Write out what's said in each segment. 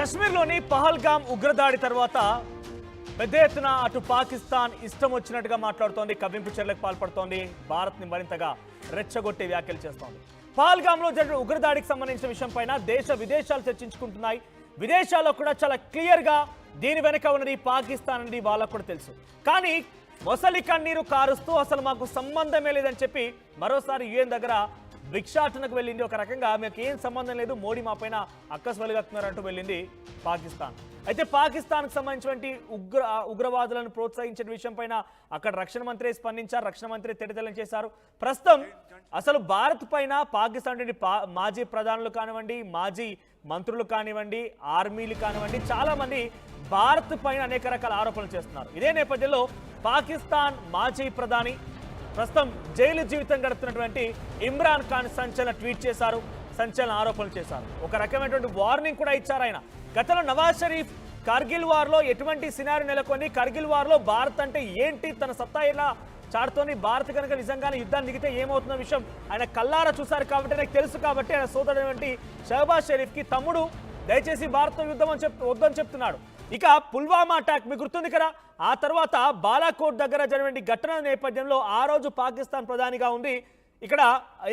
కశ్మీర్లోని పహల్గామ్ ఉగ్రదాడి తర్వాత పెద్ద ఎత్తున అటు పాకిస్తాన్ ఇష్టం వచ్చినట్టుగా మాట్లాడుతోంది, కవ్వింపు చర్యలకు పాల్పడుతోంది, భారత్ని మరింతగా రెచ్చగొట్టే వ్యాఖ్యలు చేస్తోంది. పహల్గామ్లో జరిగిన ఉగ్రదాడికి సంబంధించిన విషయంపైన దేశ విదేశాలు చర్చించుకుంటున్నాయి. విదేశాల్లో కూడా చాలా క్లియర్గా దీని వెనక ఉన్నది పాకిస్తాన్ అనేది వాళ్ళకు కూడా తెలుసు. కానీ మొసలి కన్నీరు కారుస్తూ అసలు మాకు సంబంధమే లేదని చెప్పి మరోసారి యుఎన్ దగ్గర భిక్షాటనకు వెళ్ళింది. ఒక రకంగా మీకు ఏం సంబంధం లేదు, మోడీ మా పైన అక్కసు వెలుగక్కున్నారంటూ వెళ్ళింది పాకిస్తాన్. అయితే పాకిస్తాన్కు సంబంధించినటువంటి ఉగ్రవాదులను ప్రోత్సహించిన విషయం పైన అక్కడ రక్షణ మంత్రి స్పందించారు, రక్షణ మంత్రి తెడతెల్లం చేశారు. ప్రస్తుతం అసలు భారత్ పైన పాకిస్తాన్ మాజీ ప్రధానులు కానివ్వండి, మాజీ మంత్రులు కానివ్వండి, ఆర్మీలు కానివ్వండి, చాలా మంది భారత్ పైన అనేక రకాల ఆరోపణలు చేస్తున్నారు. ఇదే నేపథ్యంలో పాకిస్తాన్ మాజీ ప్రధాని ప్రస్తుతం జైలు జీవితం గడుపుతున్నటువంటి ఇమ్రాన్ ఖాన్ సంచలన ట్వీట్ చేశారు, సంచలన ఆరోపణలు చేశారు. ఒక రకమైనటువంటి వార్నింగ్ కూడా ఇచ్చారు ఆయన. గతంలో నవాజ్ షరీఫ్ కార్గిల్ వార్లో ఎటువంటి సినారీ నెలకొని, కార్గిల్ వార్లో భారత్ అంటే ఏంటి, తన సత్తా ఎలా చాటుతోని, భారత్ కనుక నిజంగానే యుద్ధాన్ని దిగితే ఏమవుతున్న విషయం ఆయన కల్లారా చూశారు కాబట్టి, నాకు తెలుసు కాబట్టి ఆయన సోదరుడు షహబాజ్ షరీఫ్కి తమ్ముడు దయచేసి భారత్తో యుద్ధం అని వద్దని చెప్తున్నాడు. ఇక పుల్వామా అటాక్ మీకు గుర్తుంది కదా, ఆ తర్వాత బాలాకోట్ దగ్గర జరిగిన ఘటన నేపథ్యంలో ఆ రోజు పాకిస్తాన్ ప్రధానిగా ఉంది ఇక్కడ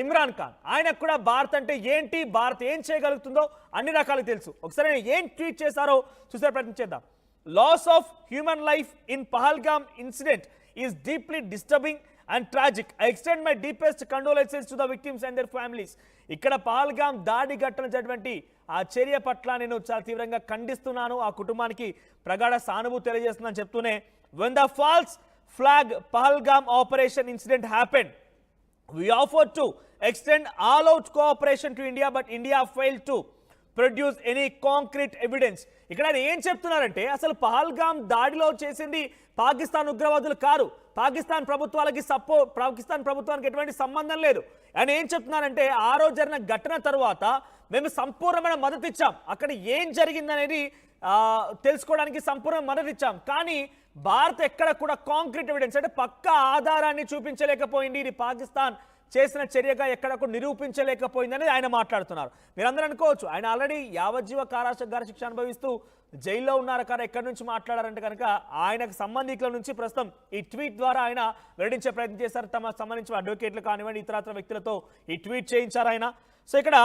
ఇమ్రాన్ ఖాన్. ఆయనకు కూడా భారత్ అంటే ఏంటి, భారత్ ఏం చేయగలుగుతుందో అన్ని రకాలకు తెలుసు. ఒకసారి ఆయన ఏం ట్వీట్ చేశారో చూసే ప్రయత్నం చేద్దాం. Loss of human life in Pahalgam incident is deeply disturbing and tragic. I extend my deepest condolences to the victims and their families. ఇక్కడ పహల్గామ్ దాడి ఘటన జరిగినటువంటి ఆ చర్య పట్ల నేను చాలా తీవ్రంగా ఖండిస్తున్నాను, ఆ కుటుంబానికి ప్రగాఢ సానుభూతి తెలియజేస్తున్నాను చెప్తూనే, when the false flag Pahalgam operation incident happened, we offered to extend all out cooperation to India, but India failed to produce any concrete evidence. ఇక్కడ ఆయన ఏం చెప్తున్నారంటే అసలు పహల్గామ్ దాడిలో చేసింది పాకిస్తాన్ ఉగ్రవాదులు కారు, పాకిస్తాన్ ప్రభుత్వానికి ఎటువంటి సంబంధం లేదు. ఆయన ఏం చెప్తున్నారంటే ఆ రోజు జరిగిన ఘటన తర్వాత మేము సంపూర్ణమైన మద్దతు ఇచ్చాం, అక్కడ ఏం జరిగిందనేది తెలుసుకోవడానికి సంపూర్ణ మద్దతు ఇచ్చాం, కానీ భారత్ ఎక్కడ కూడా కాంక్రీట్ ఎవిడెన్స్ అంటే పక్కా ఆధారాన్ని చూపించలేకపోయింది, ఇది పాకిస్తాన్ చేసిన చర్యగా ఎక్కడ కూడా నిరూపించలేకపోయిందని ఆయన మాట్లాడుతున్నారు. మీరందరూ అనుకోవచ్చు ఆయన ఆల్రెడీ యావజ్జీవ కారాగార శిక్ష అనుభవిస్తూ జైల్లో ఉన్నారు కదా, ఎక్కడి నుంచి మాట్లాడారంటే కనుక ఆయనకు సంబంధికుల నుంచి ప్రస్తుతం ఈ ట్వీట్ ద్వారా ఆయన వెల్లడించే ప్రయత్నం చేశారు. తమ సంబంధించిన అడ్వకేట్లు కానివ్వండి, ఇతరత్ర వ్యక్తులతో ఈ ట్వీట్ చేయించారు ఆయన. సో ఇక్కడ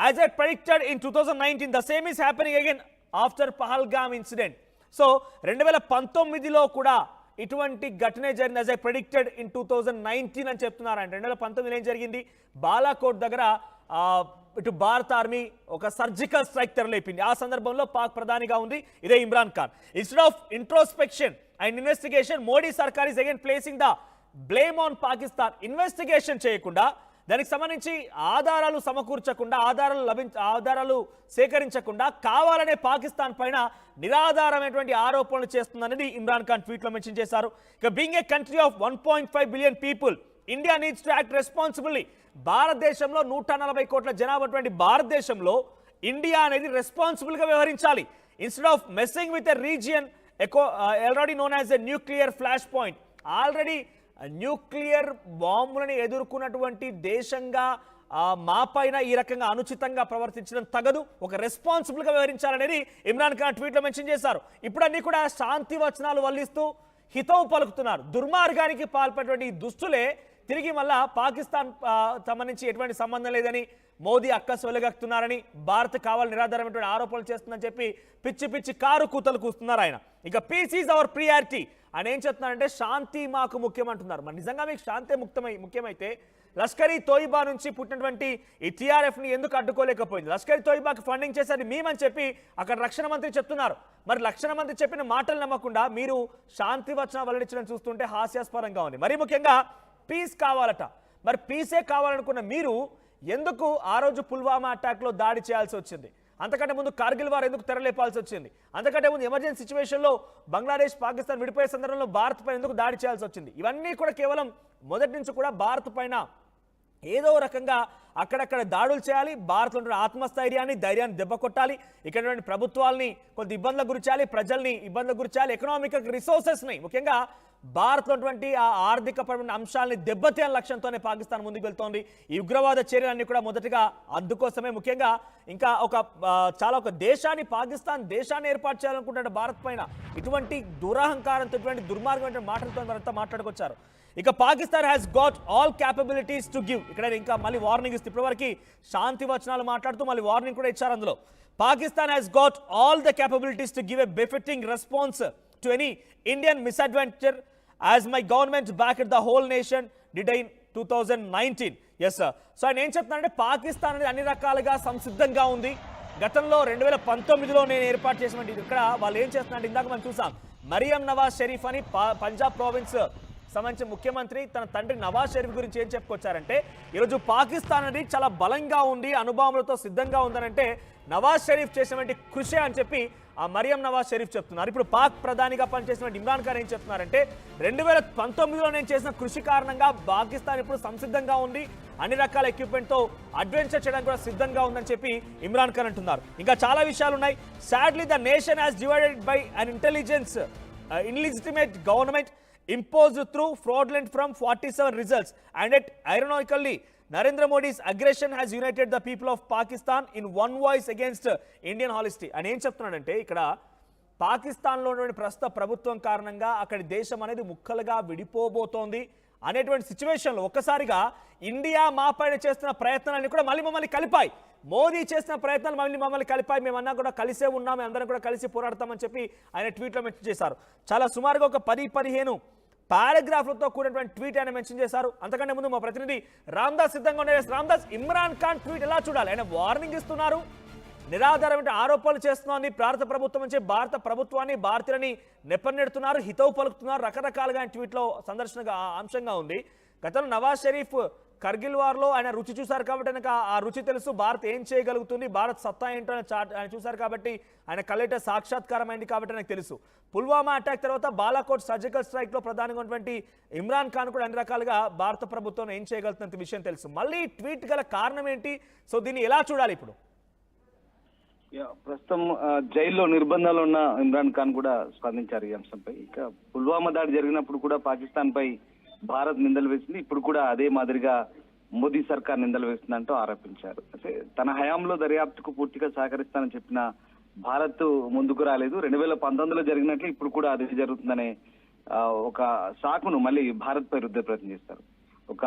as I predicted in 2019 the same is happening again after Pahalgam incident. So 2019లో కూడా ఇటువంటి ఘటనే జరిగింది, యాజ్ ఐ ప్రెడిక్టెడ్ ఇన్ 2019 అని చెప్తున్నారు ఆయన. 2019లో ఏం జరిగింది, బాలాకోట్ దగ్గర ఇటు భారత ఆర్మీ ఒక సర్జికల్ స్ట్రైక్ తెరలేపింది. ఆ సందర్భంలో పాక్ ప్రధానిగా ఉంది ఇదే Imran Khan. Instead of introspection and investigation, Modi sarkar is again placing the blame on Pakistan. Investigation చేయకుండా, దానికి సంబంధించి ఆధారాలు సమకూర్చకుండా, ఆధారాలు సేకరించకుండా కావాలనే పాకిస్తాన్ పైన నిరాధారమైనటువంటి ఆరోపణలు చేస్తుందనేది ఇమ్రాన్ ఖాన్ ట్వీట్లో మెన్షన్ చేశారు. ఇక being a country of 1.5 billion people, India needs to act responsibly. భారతదేశంలో 140 కోట్ల జనాభా భారతదేశంలో ఇండియా అనేది రెస్పాన్సిబుల్గా వ్యవహరించాలి. Instead of messing with a region already known as a nuclear flash point, already nuclear బాంబులను ఎదుర్కొన్నటువంటి దేశంగా మా పైన ఈ రకంగా అనుచితంగా ప్రవర్తించడం తగదు, ఒక రెస్పాన్సిబుల్గా వ్యవహరించాలనేది ఇమ్రాన్ ఖాన్ ట్వీట్లో మెన్షన్ చేశారు. ఇప్పుడు అన్ని కూడా శాంతి వచనాలు వల్లిస్తూ హితవు పలుకుతున్నారు. దుర్మార్గానికి పాల్పడేటువంటి దుస్తులే తిరిగి మళ్ళా పాకిస్తాన్ సంబంధించి ఎటువంటి సంబంధం లేదని, మోదీ అక్కసు వెలుగక్కుతున్నారని, భారత్ కావాలని నిరాధారమైనటువంటి ఆరోపణలు చేస్తుందని చెప్పి పిచ్చి పిచ్చి కారు కూతలు కూస్తున్నారు ఆయన. ఇక పీస్ ఈజ్ అవర్ ప్రియారిటీ అని ఏం చెప్తున్నారంటే శాంతి మాకు ముఖ్యం అంటున్నారు. మరి నిజంగా మీకు శాంతి ముఖ్యమైతే లష్కరీ తోయిబా నుంచి పుట్టినటువంటి ఈ టీఆర్ఎఫ్ని ఎందుకు అడ్డుకోలేకపోయింది? లష్కరీ తోయిబాకి ఫండింగ్ చేసేది మేమని చెప్పి అక్కడ రక్షణ మంత్రి చెప్తున్నారు. మరి రక్షణ మంత్రి చెప్పిన మాటలు నమ్మకుండా మీరు శాంతి వచన వెల్లడించడం చూస్తుంటే హాస్యాస్పదంగా ఉంది. మరీ ముఖ్యంగా పీస్ కావాలట. మరి పీసే కావాలనుకున్న మీరు ఎందుకు ఆ రోజు పుల్వామా అటాక్లో దాడి చేయాల్సి వచ్చింది? అంతకంటే ముందు కార్గిల్ వారు ఎందుకు తెరలేపాల్సి వచ్చింది? అంతకంటే ముందు ఎమర్జెన్సీ సిచ్యువేషన్లో బంగ్లాదేశ్ పాకిస్తాన్ విడిపోయే సందర్భంలో భారత్ పైన ఎందుకు దాడి చేయాల్సి వచ్చింది? ఇవన్నీ కూడా కేవలం మొదటి నుంచి కూడా భారత్ పైన ఏదో రకంగా అక్కడక్కడ దాడులు చేయాలి, భారత్లో ఉన్న ఆత్మస్థైర్యాన్ని, ధైర్యాన్ని దెబ్బ కొట్టాలి, ఇక్కడ ప్రభుత్వాల్ని కొంత ఇబ్బందులకు గురి చేయాలి, ప్రజల్ని ఇబ్బందులకు గురి చేయాలి, ఎకనామిక్ రిసోర్సెస్ని ముఖ్యంగా భారత్ ఉన్నటువంటి ఆ ఆర్థికపరమైన అంశాలని దెబ్బతీయాల లక్ష్యంతోనే పాకిస్తాన్ ముందుకు వెళ్తోంది. ఈ ఉగ్రవాద చర్యలన్నీ కూడా మొదటగా అందుకోసమే, ముఖ్యంగా ఇంకా చాలా ఒక దేశాన్ని, పాకిస్తాన్ దేశాన్ని ఏర్పాటు చేయాలనుకుంటున్న భారత్ పైన ఇటువంటి దురహంకారంతో, ఇటువంటి దుర్మార్గమైన మాటలతో వారంతా మాట్లాడుకొచ్చారు. ఇక Pakistan has got all capabilities to give. ఇక్కడ ఇంకా మళ్ళీ వార్నింగ్ ఇస్తుంది. ఇప్పటివరకు శాంతి వచనాలు మాట్లాడుతూ మళ్ళీ వార్నింగ్ కూడా ఇచ్చారు అందులో. Pakistan has got all the capabilities to give a befitting response to any Indian misadventure as my government backed the whole nation did in 2019. yes sir. So ఆయన ఏం చెప్తున్నారంటే పాకిస్తాన్ అనేది అన్ని రకాలుగా సంసిద్ధంగా ఉంది. గతంలో 2019లో నేను ఏర్పాటు చేసినటువంటి ఇక్కడ వాళ్ళు ఏం చేస్తున్నారంటే, ఇందాక మనం చూసాం మరియం నవాజ్ షరీఫ్ అని పంజాబ్ ప్రావిన్స్ సంబంధించిన ముఖ్యమంత్రి తన తండ్రి నవాజ్ షరీఫ్ గురించి ఏం చెప్పుకొచ్చారంటే, ఈరోజు పాకిస్తాన్ అనేది చాలా బలంగా ఉంది, అనుభవములతో సిద్ధంగా ఉందనంటే నవాజ్ షరీఫ్ చేసినటువంటి కృషి అని చెప్పి ఆ మరియం నవాజ్ షరీఫ్ చెప్తున్నారు. ఇప్పుడు పాక్ ప్రధానిగా పనిచేసిన ఇమ్రాన్ ఖాన్ ఏం చెప్తున్నారంటే, 2019లో నేను చేసిన కృషి కారణంగా పాకిస్తాన్ ఇప్పుడు సంసిద్ధంగా ఉంది, అన్ని రకాల ఎక్విప్మెంట్తో అడ్వెంచర్ చేయడానికి కూడా సిద్ధంగా ఉందని చెప్పి ఇమ్రాన్ ఖాన్ అంటున్నారు. ఇంకా చాలా విషయాలు ఉన్నాయి. Sadly the nation has divided by an intelligence illegitimate government imposed through fraudulent from 47 results, and yet ironically Narendra Modi's aggression has united the people of Pakistan in one voice against Indian hostility. అని ఏం చెప్తున్నాడంటే, ఇక్కడ పాకిస్తాన్లో ఉన్నటువంటి ప్రస్తుత ప్రభుత్వం కారణంగా అక్కడి దేశం అనేది ముక్కలుగా విడిపోబోతోంది అనేటువంటి సిచ్యువేషన్లో ఒక్కసారిగా ఇండియా మా పైన చేస్తున్న ప్రయత్నాలన్నీ కూడా మళ్ళీ మమ్మల్ని కలిపాయి. మోదీ చేసిన ప్రయత్నాలు మమ్మల్ని కలిపాయి, మేమన్నా కూడా కలిసే ఉన్నాం, అందరం కూడా కలిసి పోరాడతామని చెప్పి ఆయన ట్వీట్లో మెన్షన్ చేశారు. చాలా సుమారుగా ఒక 10-15 పారాగ్రాఫ్లతో కూడినటువంటి ట్వీట్ ఆయన మెన్షన్ చేశారు. అంతకంటే ముందు మా ప్రతినిధి రామ్దాస్ సిద్ధంగా ఉన్నారు. రామ్దాస్, ఇమ్రాన్ ఖాన్ ట్వీట్ ఎలా చూడాలి? ఆయన వార్నింగ్ ఇస్తున్నారు, నిరాధారమైన ఆరోపణలు చేస్తున్నారని భారత ప్రభుత్వం నుంచి భారత ప్రభుత్వాన్ని, భారతీయులని నెప్పనెడుతున్నారు, హితవు పలుకుతున్నారు, రకరకాలుగా ఆయన ట్వీట్లో సందర్శనగా అంశంగా ఉంది. గతంలో నవాజ్ షరీఫ్ కర్గిల్ వార్లో ఆయన రుచి చూశారు కాబట్టి ఆయనకు ఆ రుచి తెలుసు, భారత్ ఏం చేయగలుగుతుంది, భారత్ సత్తా ఏంటో ఆయన చూశారు కాబట్టి ఆయన కలెట సాక్షాత్కారం అయింది కాబట్టి ఆయనకు తెలుసు. పుల్వామా అటాక్ తర్వాత బాలాకోట్ సర్జికల్ స్ట్రైక్లో ప్రధానంగా ఉన్నటువంటి ఇమ్రాన్ ఖాన్ కూడా అన్ని రకాలుగా భారత ప్రభుత్వం ఏం చేయగలుగుతున్న విషయం తెలుసు. మళ్ళీ ట్వీట్ గల కారణం ఏంటి? సో దీన్ని ఎలా చూడాలి ఇప్పుడు? ప్రస్తుతం జైల్లో నిర్బంధాలు ఉన్న ఇమ్రాన్ ఖాన్ కూడా స్పందించారు ఈ అంశంపై. ఇక పుల్వామా దాడి జరిగినప్పుడు కూడా పాకిస్తాన్ పై భారత్ నిందలు వేసింది, ఇప్పుడు కూడా అదే మాదిరిగా మోదీ సర్కార్ నిందలు వేస్తుందంటూ ఆరోపించారు. అంటే తన హయాంలో దర్యాప్తుకు పూర్తిగా సహకరిస్తానని చెప్పిన భారత్ ముందుకు రాలేదు. 2019లో జరిగినట్లు ఇప్పుడు కూడా అది జరుగుతుందనే ఒక సాకును మళ్ళీ భారత్ పై రుద్దే ప్రయత్నం చేస్తారు. ఒక